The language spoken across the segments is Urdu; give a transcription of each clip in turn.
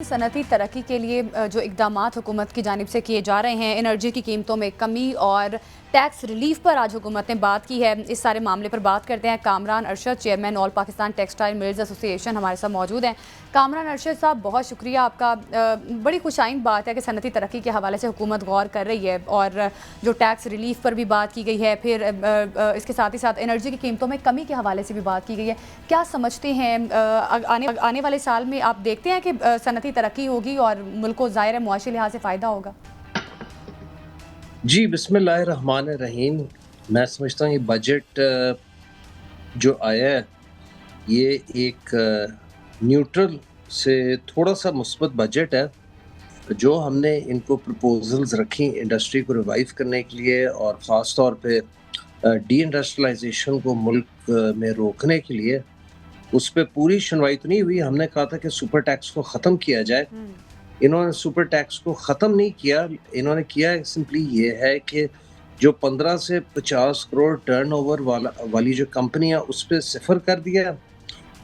صنعتی ترقی کے لیے جو اقدامات حکومت کی جانب سے کیے جا رہے ہیں، انرجی کی قیمتوں میں کمی اور ٹیکس ریلیف پر آج حکومت نے بات کی ہے۔ اس سارے معاملے پر بات کرتے ہیں۔ کامران ارشد، چیئرمین آل پاکستان ٹیکسٹائل ملز ایسوسی ایشن ہمارے ساتھ موجود ہیں۔ کامران ارشد صاحب، بہت شکریہ آپ کا۔ بڑی خوش آئند بات ہے کہ صنعتی ترقی کے حوالے سے حکومت غور کر رہی ہے اور جو ٹیکس ریلیف پر بھی بات کی گئی ہے، پھر اس کے ساتھ ہی ساتھ انرجی کی قیمتوں میں کمی کے حوالے سے بھی بات کی گئی ہے۔ کیا سمجھتے ہیں آنے والے سال میں آپ دیکھتے ہیں کہ صنعتی ترقی ہوگی اور ملک کو ظاہر معاشی لحاظ سے فائدہ ہوگا؟ جی، بسم اللہ الرحمن الرحیم۔ میں سمجھتا ہوں یہ بجٹ جو آیا ہے یہ ایک نیوٹرل سے تھوڑا سا مثبت بجٹ ہے۔ جو ہم نے ان کو پروپوزلز رکھی انڈسٹری کو ریوائیو کرنے کے لیے اور خاص طور پہ ڈی انڈسٹریلائزیشن کو ملک میں روکنے کے لیے، اس پہ پوری سنوائی تو نہیں ہوئی۔ ہم نے کہا تھا کہ سپر ٹیکس کو ختم کیا جائے۔ انہوں نے سپر ٹیکس کو ختم نہیں کیا، انہوں نے کیا سمپلی یہ ہے کہ جو 15 سے 50 کروڑ ٹرن اوور والی جو کمپنیاں اس پہ صفر کر دیا،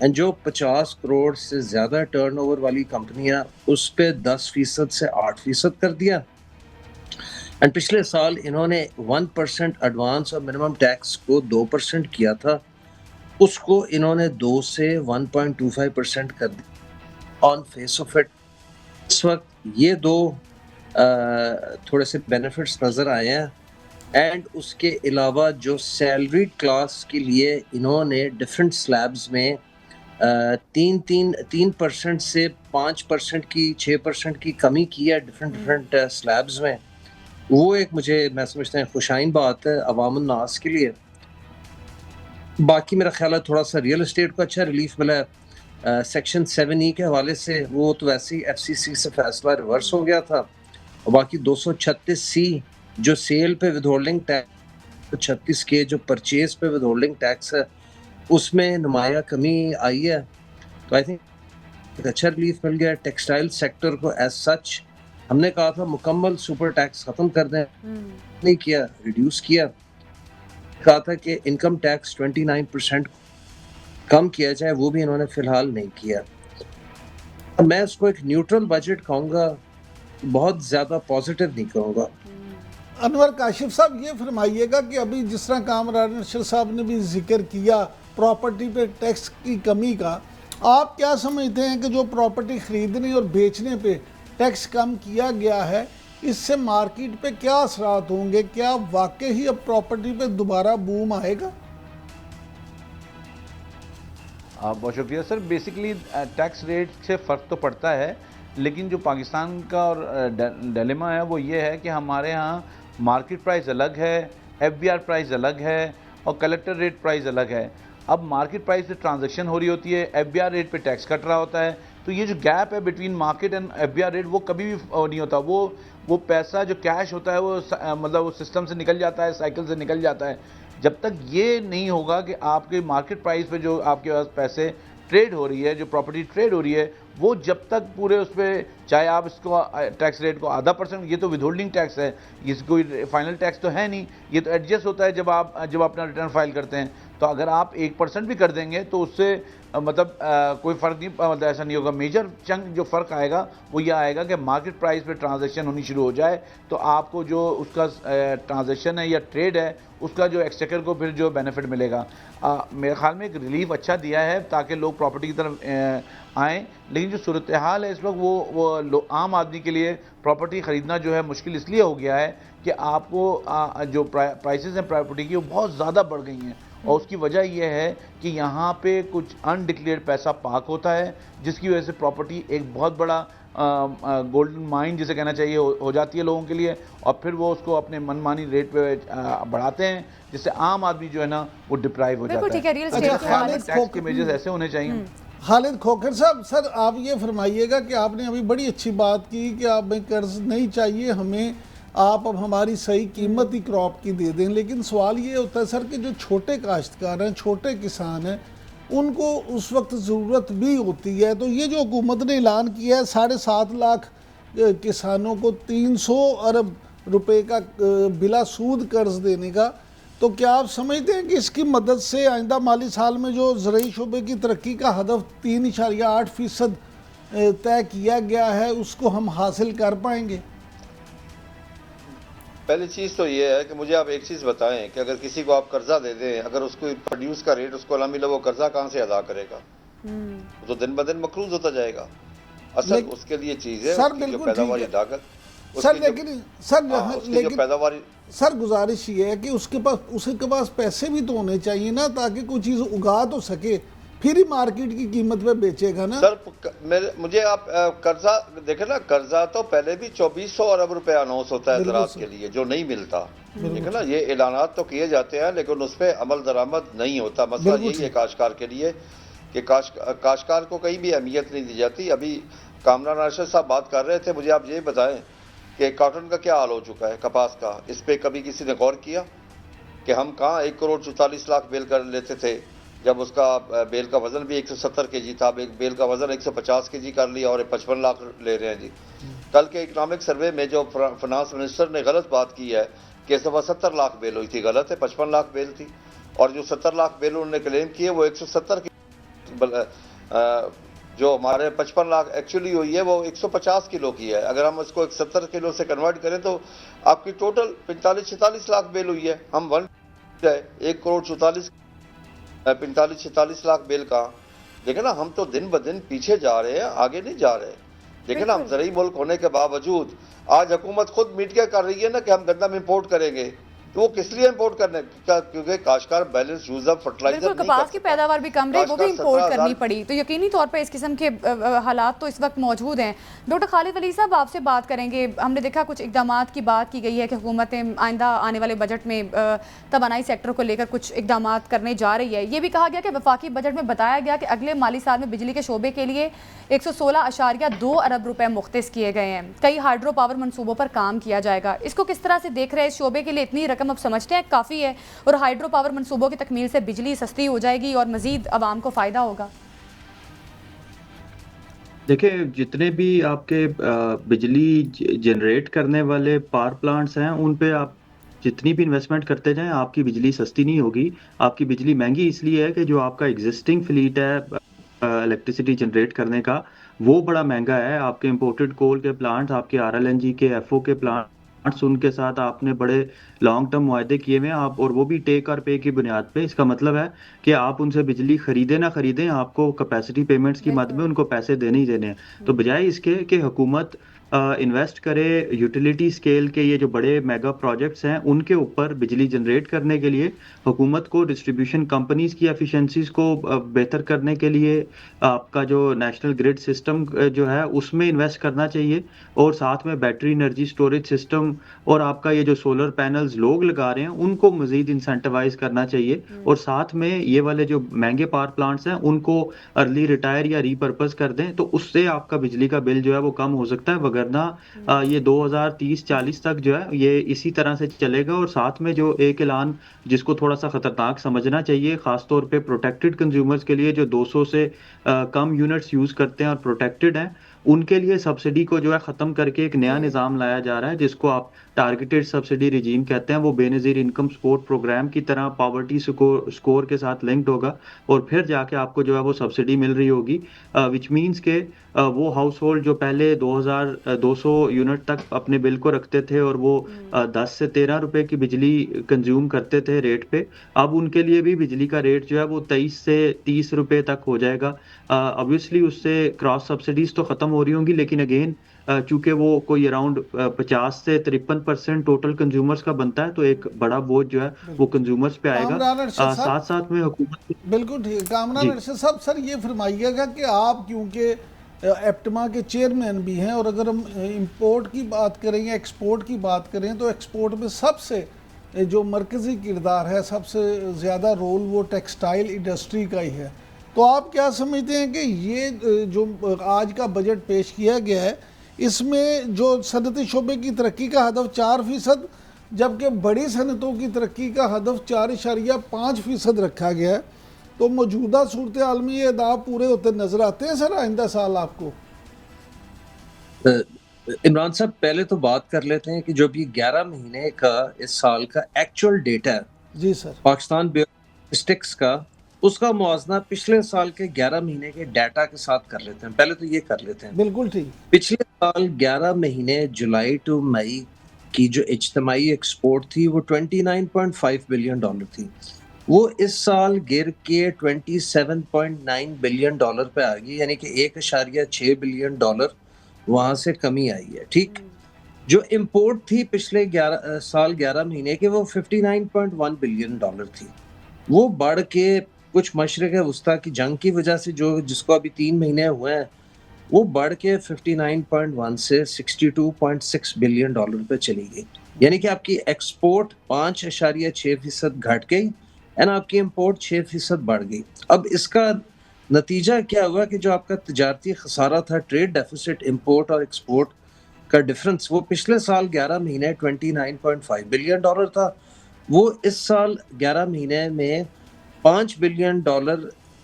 اینڈ جو 50 کروڑ سے زیادہ ٹرن اوور والی کمپنیاں اس پہ 10% سے 8% کر دیا۔ اینڈ پچھلے سال انہوں نے 1% ایڈوانس اور منیمم ٹیکس کو 2% کیا تھا، اس کو انہوں نے 2 سے 1.25% کر دیا آن فیس آف اٹ۔ اس وقت یہ دو تھوڑے سے بینیفٹس نظر آئے ہیں، اینڈ اس کے علاوہ جو سیلریڈ کلاس کے لیے انہوں نے ڈفرینٹ سلیبز میں 3% سے 5% کی 6% کی کمی کی ہے ڈفرینٹ سلیبز میں۔ وہ ایک میں سمجھتا ہوں خوشائن بات ہے عوام الناس کے لیے۔ باقی میرا خیال ہے تھوڑا سا ریئل اسٹیٹ کو اچھا ریلیف ملا ہے۔ سیکشن 7E کے حوالے سے وہ تو ویسے ہی FCC سے فیصلہ ریورس ہو گیا تھا، اور باقی 236C جو سیل پہ ود ہولڈنگ ٹیکس، 36K جو پرچیز پہ ود ہولڈنگ ٹیکس ہے، اس میں نمایاں کمی آئی ہے۔ تو آئی تھنک اچھا ریلیف مل گیا ٹیکسٹائل سیکٹر کو ایز سچ۔ ہم نے کہا تھا مکمل سپر ٹیکس ختم کر دیں، نہیں کیا، ریڈیوس کیا۔ کہا تھا کہ انکم ٹیکس 29% کم کیا جائے، وہ بھی انہوں نے فی الحال نہیں کیا۔ میں اس کو ایک نیوٹرل بجٹ کہوں گا، بہت زیادہ پازیٹیو نہیں کہوں گا۔ انور کاشف صاحب، یہ فرمائیے گا کہ ابھی جس طرح کامران ارشد صاحب نے بھی ذکر کیا پراپرٹی پہ ٹیکس کی کمی کا، آپ کیا سمجھتے ہیں کہ جو پراپرٹی خریدنے اور بیچنے پہ ٹیکس کم کیا گیا ہے، اس سے مارکیٹ پہ کیا اثرات ہوں گے؟ کیا واقعی اب پراپرٹی پہ دوبارہ بوم آئے گا؟ بہت شکریہ سر۔ بیسیکلی ٹیکس ریٹ سے فرق تو پڑتا ہے، لیکن جو پاکستان کا اور ڈیلیما ہے وہ یہ ہے کہ ہمارے ہاں مارکیٹ پرائز الگ ہے، FBR پرائز الگ ہے اور کلیکٹر ریٹ پرائز الگ ہے۔ اب مارکیٹ پرائز سے ٹرانزیکشن ہو رہی ہوتی ہے، FBR ریٹ پہ ٹیکس کٹ رہا ہوتا ہے، تو یہ جو گیپ ہے between market and FBR rate وہ کبھی بھی نہیں ہوتا۔ وہ پیسہ جو کیش ہوتا ہے وہ مطلب وہ سسٹم سے نکل جاتا ہے، سائیکل سے نکل جاتا ہے۔ جب تک یہ نہیں ہوگا کہ آپ کے مارکیٹ پرائز پہ جو آپ کے پاس پیسے ٹریڈ ہو رہی ہے، جو پراپرٹی ٹریڈ ہو رہی ہے، وہ جب تک پورے اس پہ چاہے آپ اس کو ٹیکس ریٹ کو 0.5%، یہ تو ود ہولڈنگ ٹیکس ہے، یہ کوئی فائنل ٹیکس تو ہے نہیں، یہ تو ایڈجسٹ ہوتا ہے جب اپنا ریٹرن فائل کرتے ہیں۔ تو اگر آپ 1% بھی کر دیں گے تو اس سے مطلب کوئی فرق نہیں، مطلب ایسا نہیں ہوگا۔ میجر چنک جو فرق آئے گا وہ یہ آئے گا کہ مارکیٹ پرائز پہ ٹرانزیکشن ہونی شروع ہو جائے، تو آپ کو جو اس کا ٹرانزیکشن ہے یا ٹریڈ ہے، اس کا جو ایکسچیکر کو پھر جو بینیفٹ ملے گا۔ میرے خیال میں ایک ریلیف اچھا دیا ہے تاکہ لوگ پراپرٹی کی طرف آئیں، لیکن جو صورتحال ہے اس وقت وہ عام آدمی کے لیے پراپرٹی خریدنا جو ہے مشکل اس لیے ہو گیا ہے کہ آپ کو جو پرائسز ہیں پراپرٹی کی وہ بہت زیادہ بڑھ گئی ہیں، اور اس کی وجہ یہ ہے کہ یہاں پہ کچھ انڈکلیئرڈ پیسہ پارک ہوتا ہے، جس کی وجہ سے پراپرٹی ایک بہت بڑا گولڈن مائن جسے کہنا چاہیے ہو جاتی ہے لوگوں کے لیے، اور پھر وہ اس کو اپنے من مانی ریٹ پہ بڑھاتے ہیں، جس سے عام آدمی جو ہے نا وہ ڈپرائیو ہو جاتا ہے۔ ٹیکس کے میجرز ایسے ہونے چاہیے۔ خالد کھوکھر صاحب، سر آپ یہ فرمائیے گا کہ آپ نے ابھی بڑی اچھی بات کی کہ آپ میں قرض نہیں چاہیے ہمیں، آپ اب ہماری صحیح قیمت ہی کراپ کی دے دیں، لیکن سوال یہ ہوتا ہے سر کہ جو چھوٹے کاشتکار ہیں، چھوٹے کسان ہیں، ان کو اس وقت ضرورت بھی ہوتی ہے۔ تو یہ جو حکومت نے اعلان کیا ہے 7.5 لاکھ کسانوں کو 300 ارب روپے کا بلا سود قرض دینے کا، تو کیا آپ سمجھتے ہیں کہ اس کی مدد سے آئندہ مالی سال میں جو زرعی شعبے کی ترقی کا ہدف 3.8% طے کیا گیا ہے اس کو ہم حاصل کر پائیں گے؟ پہلی چیز تو یہ ہے کہ مجھے آپ ایک چیز بتائیں کہ اگر کسی کو آپ قرضہ دے دیں، اگر اس کو پروڈیوس کا ریٹ اس کو نہ ملے، وہ قرضہ کہاں سے ادا کرے گا؟ وہ تو دن بدن مقروض ہوتا جائے گا. اصل اس کے لیے چیز ہے سر اس کی جو بالکل ٹھیک پیداواری ہے طاقت، سر، لیکن سر اس کی جو پیداواری. سر گزارش یہ ہے کہ اس کے پاس پیسے بھی تو ہونے چاہیے نا، تاکہ کوئی چیز اگا تو سکے، پھر ہی مارکیٹ کی قیمت پہ بیچے گا نا. سر مجھے آپ قرضہ دیکھیں نا، قرضہ تو پہلے بھی 2400 ارب روپے اناؤنس ہوتا ہے زراعت کے لیے جو نہیں ملتا. دیکھیں نا، یہ اعلانات تو کیے جاتے ہیں لیکن اس پہ عمل درآمد نہیں ہوتا. مسئلہ یہی ہے کاشتکار کے لیے کہ کاشتکار کو کہیں بھی اہمیت نہیں دی جاتی. ابھی کامران ارشد صاحب بات کر رہے تھے، مجھے آپ یہ بتائیں کہ کاٹن کا کیا حال ہو چکا ہے، کپاس کا. اس پہ کبھی کسی نے غور کیا کہ ہم کہاں 1 کروڑ 44 لاکھ بیل کر لیتے تھے جب اس کا بیل کا وزن بھی 170 کے جی تھا. بیل کا وزن 150 کے جی کر لیا اور 55 لاکھ لے رہے ہیں جی. کل کے اکنامک سروے میں جو فنانس منسٹر نے غلط بات کی ہے کہ اس دفعہ 70 لاکھ بیل ہوئی تھی، غلط ہے، 55 لاکھ بیل تھی. اور جو 70 لاکھ بیل انہوں نے کلیم کیے وہ 170 کی، جو ہمارے 55 لاکھ ایکچولی ہوئی ہے وہ 150 کلو کی ہے. اگر ہم اس کو 170 کلو سے کنورٹ کریں تو آپ کی ٹوٹل 45-46 لاکھ بیل ہوئی ہے. ہم 1 کروڑ 45-46 لاکھ بیل کا. دیکھیں نا، ہم تو دن بدن پیچھے جا رہے ہیں، آگے نہیں جا رہے. دیکھیں نا، ہم زرعی ملک ہونے کے باوجود آج حکومت خود میڈیا کر رہی ہے نا کہ ہم گندم امپورٹ کریں گے. تو وہ کس لیے امپورٹ کرنے کا؟ کیونکہ کاشتکار بیلنس یوز آف فرٹیلائزر نہیں کر سکتا. کپاس کی پیداوار بھی کم رہی، وہ بھی امپورٹ کرنی پڑی. تو یقینی طور پہ اس قسم کے حالات تو اس وقت موجود ہیں. ڈاکٹر خالد ولی صاحب، آپ سے بات کریں گے. ہم نے دیکھا کچھ اقدامات کی بات کی گئی ہے کہ حکومتیں آئندہ آنے والے بجٹ میں توانائی سیکٹر کو لے کر کچھ اقدامات کرنے جا رہی ہے. یہ بھی کہا گیا کہ وفاقی بجٹ میں بتایا گیا کہ اگلے مالی سال میں بجلی کے شعبے کے لیے 116.2 ارب روپے مختص کیے گئے ہیں. کئی ہائیڈرو پاور منصوبوں پر کام کیا جائے گا. اس کو کس طرح سے دیکھ رہے ہیں؟ اس شعبے کے لیے اتنی رقم اب سمجھتے ہیں کافی ہے اور ہائیڈرو پاور منصوبوں کی تکمیل سے بجلی سستی ہو جائے گی اور مزید عوام کو فائدہ ہوگا؟ دیکھیں، جتنے بھی آپ کے بجلی جنریٹ کرنے والے پاور پلانٹس ہیں، ان پہ آپ جتنی بھی انویسٹمنٹ کرتے جائیں، آپ کی بجلی سستی نہیں ہوگی. آپ کی بجلی مہنگی اس لیے ہے کہ جو آپ کا ایگزسٹنگ فلیٹ ہے الیکٹریسٹی جنریٹ کرنے کا، وہ بڑا مہنگا ہے. آپ کے امپورٹڈ کول کے پلانٹس، آپ کے RLNG کے FO کے پلانٹس، ان کے ساتھ آپ نے بڑے لانگ ٹرم معاہدے کیے ہوئے ہیں آپ، اور وہ بھی ٹیک اور پے کی بنیاد پہ. اس کا مطلب ہے کہ آپ ان سے بجلی خریدیں نہ خریدیں، آپ کو کیپیسٹی پیمنٹس کی مد میں ان کو پیسے دینے ہی دینے ہیں. تو بجائے اس کے کہ حکومت انویسٹ کرے یوٹیلیٹی اسکیل کے یہ جو بڑے میگا پروجیکٹس ہیں ان کے اوپر بجلی جنریٹ کرنے کے لیے، حکومت کو ڈسٹریبیوشن کمپنیز کی ایفیشنسیز کو بہتر کرنے کے لیے آپ کا جو نیشنل گریڈ سسٹم جو ہے اس میں انویسٹ کرنا چاہیے، اور ساتھ میں بیٹری انرجی سٹوریج سسٹم اور آپ کا یہ جو سولر پینلز لوگ لگا رہے ہیں ان کو مزید انسینٹیوائز کرنا چاہیے. اور ساتھ میں یہ والے جو مہنگے پاور پلانٹس ہیں ان کو ارلی ریٹائر یا ری پرپز کر دیں، تو اس سے آپ کا بجلی کا بل جو ہے وہ کم ہو سکتا ہے. وگرنہ یہ 2030-40 تک جو ہے یہ اسی طرح سے چلے گا. اور ساتھ میں جو ایک اعلان جس کو تھوڑا سا خطرناک سمجھنا چاہیے، خاص طور پہ پروٹیکٹڈ کنزیومرز کے لیے جو 200 سے کم یونٹس یوز کرتے ہیں اور پروٹیکٹڈ ہیں، ان کے لیے سبسڈی کو جو ہے ختم کر کے ایک نیا نظام لایا جا رہا ہے جس کو آپ ٹارگیٹڈ سبسڈی رجیم کہتے ہیں. وہ بے نظیر انکم سپورٹ پروگرام کی طرح پاورٹی سکور کے ساتھ لنکڈ ہوگا، اور پھر جا کے آپ کو جو ہے وہ سبسڈی مل رہی ہوگی. وچ مینس کہ وہ ہاؤس ہولڈ جو پہلے 2200 یونٹ تک اپنے بل کو رکھتے تھے اور وہ 10 سے 13 روپے کی بجلی کنزیوم کرتے تھے ریٹ پہ، اب ان کے لیے بھی بجلی کا ریٹ جو ہے وہ 23 سے 30 روپے تک ہو جائے گا. obviously اس سے کراس سبسڈیز تو ختم ہو رہی ہوں گی، لیکن اگین چونکہ وہ کوئی اراؤنڈ 50 سے 53% ٹوٹل کنزیومرز کا بنتا ہے، تو ایک بڑا بوجھ جو ہے وہ کنزیومرز پہ آئے گا. ساتھ ساتھ میں حکومت بالکل ٹھیک. کامران ارشد صاحب، سر یہ فرمائیے گا کہ آپ کیونکہ ایپٹما کے چیئرمین بھی ہیں، اور اگر ہم امپورٹ کی بات کریں یا ایکسپورٹ کی بات کریں تو ایکسپورٹ میں سب سے جو مرکزی کردار ہے، سب سے زیادہ رول وہ ٹیکسٹائل انڈسٹری کا ہی ہے. تو آپ کیا سمجھتے ہیں کہ یہ جو آج کا بجٹ پیش کیا گیا ہے، اس میں جو صنعتی شعبے کی ترقی کا ہدف 4%، جبکہ بڑی صنعتوں کی ترقی کا ہدف 4.5% رکھا گیا ہے، تو موجودہ صورتحال میں یہ اہداف پورے ہوتے نظر آتے ہیں سر آئندہ سال آپ کو؟ عمران صاحب، پہلے تو بات کر لیتے ہیں کہ جو بھی 11 مہینے کا اس سال کا ایکچوئل ڈیٹا ہے جی سر، پاکستان بیورو اسٹیٹسٹکس کا، اس کا موازنہ پچھلے سال کے 11 مہینے کے ڈیٹا کے ساتھ کر لیتے ہیں. پہلے تو یہ کر لیتے ہیں. بالکل ٹھیک. پچھلے سال 11 مہینے جولائی ٹو مئی کی جو اجتماعی ایکسپورٹ تھی وہ $29.5 بلین تھی. وہ اس سال گر کے $27.9 بلین پہ آ گئی, یعنی کہ $1.6 بلین وہاں سے کمی آئی ہے. ٹھیک. جو امپورٹ تھی پچھلے سال 11 مہینے کے وہ $59.1 بلین تھی. وہ بڑھ کے کچھ مشرق وسطیٰ کی جنگ کی وجہ سے جس کو ابھی 3 مہینے ہوئے ہیں وہ بڑھ کے 59.1 سے $62.6 بلین پہ چلی گئی. یعنی کہ آپ کی ایکسپورٹ 5.6% گھٹ گئی اور آپ کی امپورٹ 6% بڑھ گئی. اب اس کا نتیجہ کیا ہوا کہ جو آپ کا تجارتی خسارہ تھا, ٹریڈ ڈیفیسٹ, امپورٹ اور ایکسپورٹ کا ڈفرنس, وہ پچھلے سال 11 مہینے $29.5 بلین تھا. وہ اس سال 11 مہینے میں $5 بلین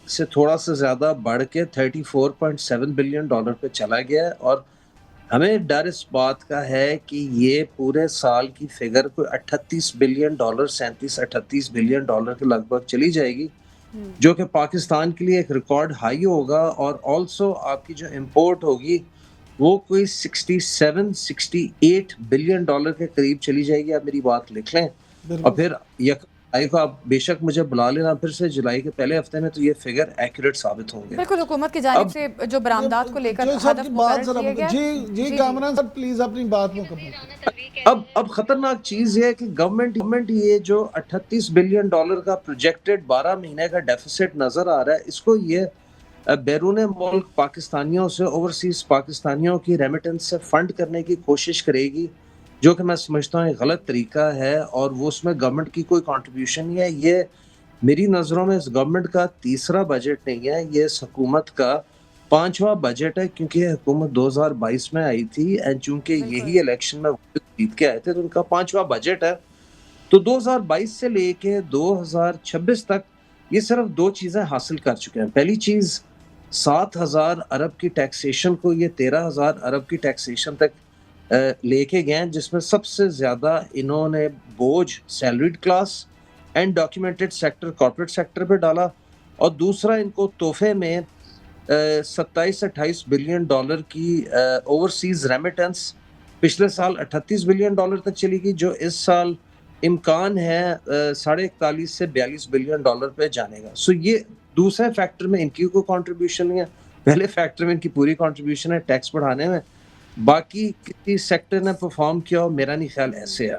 سے تھوڑا سا زیادہ بڑھ کے $34.7 بلین پہ چلا گیا ہے. اور ہمیں ڈر اس بات کا ہے کہ یہ پورے سال کی فگر کوئی $38 بلین 37-38 بلین کے لگ بھگ چلی جائے گی, جو کہ پاکستان کے لیے ایک ریکارڈ ہائی ہوگا. اور آلسو آپ کی جو امپورٹ ہوگی وہ کوئی 67-68 بلین کے قریب چلی جائے گی. آپ میری بات لکھ لیں. اور پھر جولائی کو آپ بے شک مجھے بلا لینا پھر سے, جولائی کے پہلے ہفتے میں تو یہ فگر ایکوریٹ ثابت ہوں گے. بالکل حکومت کی جانب سے جو برآمدات کو لے کر ہدف مقرر کیے گئے. جی کامران صاحب پلیز اپنی بات مکمل کریں. اب خطرناک چیز یہ ہے کہ گورنمنٹ یہ جو $38 بلین کا پروجیکٹڈ 12 مہینے کا ڈیفیسٹ نظر آ رہا ہے, اس کو یہ بیرون ملک پاکستانیوں سے, اوورسیز پاکستانیوں کی ریمیٹنس سے فنڈ کرنے کی کوشش کرے گی, جو کہ میں سمجھتا ہوں ایک غلط طریقہ ہے. اور وہ اس میں گورنمنٹ کی کوئی کنٹریبیوشن نہیں ہے. یہ میری نظروں میں اس گورنمنٹ کا تیسرا بجٹ نہیں ہے, یہ اس حکومت کا 5واں بجٹ ہے, کیونکہ یہ حکومت 2022 میں آئی تھی اینڈ چونکہ یہی الیکشن میں جیت کے آئے تھے تو ان کا 5واں بجٹ ہے. تو 2022 سے لے کے 2026 تک یہ صرف 2 چیزیں حاصل کر چکے ہیں. پہلی چیز 7,000 ارب کی ٹیکسیشن کو یہ 13,000 ارب کی ٹیکسیشن تک لے کے گئے, جس میں سب سے زیادہ انہوں نے بوجھ salaried class and documented sector, corporate sector پہ ڈالا. اور دوسرا ان کو تحفے میں 27-28 بلین کی اوورسیز ریمیٹنس پچھلے سال 38 بلین تک چلی گئی, جو اس سال امکان ہے 41.5 سے 42 بلین پہ جانے گا. سو یہ دوسرے فیکٹر میں ان کی کوئی کنٹریبیوشن نہیں ہے, پہلے فیکٹر میں ان کی پوری کنٹریبیوشن ہے ٹیکس بڑھانے میں. باقی کسی سیکٹر نے پرفارم کیا ہو میرا نہیں خیال ایسے ہے.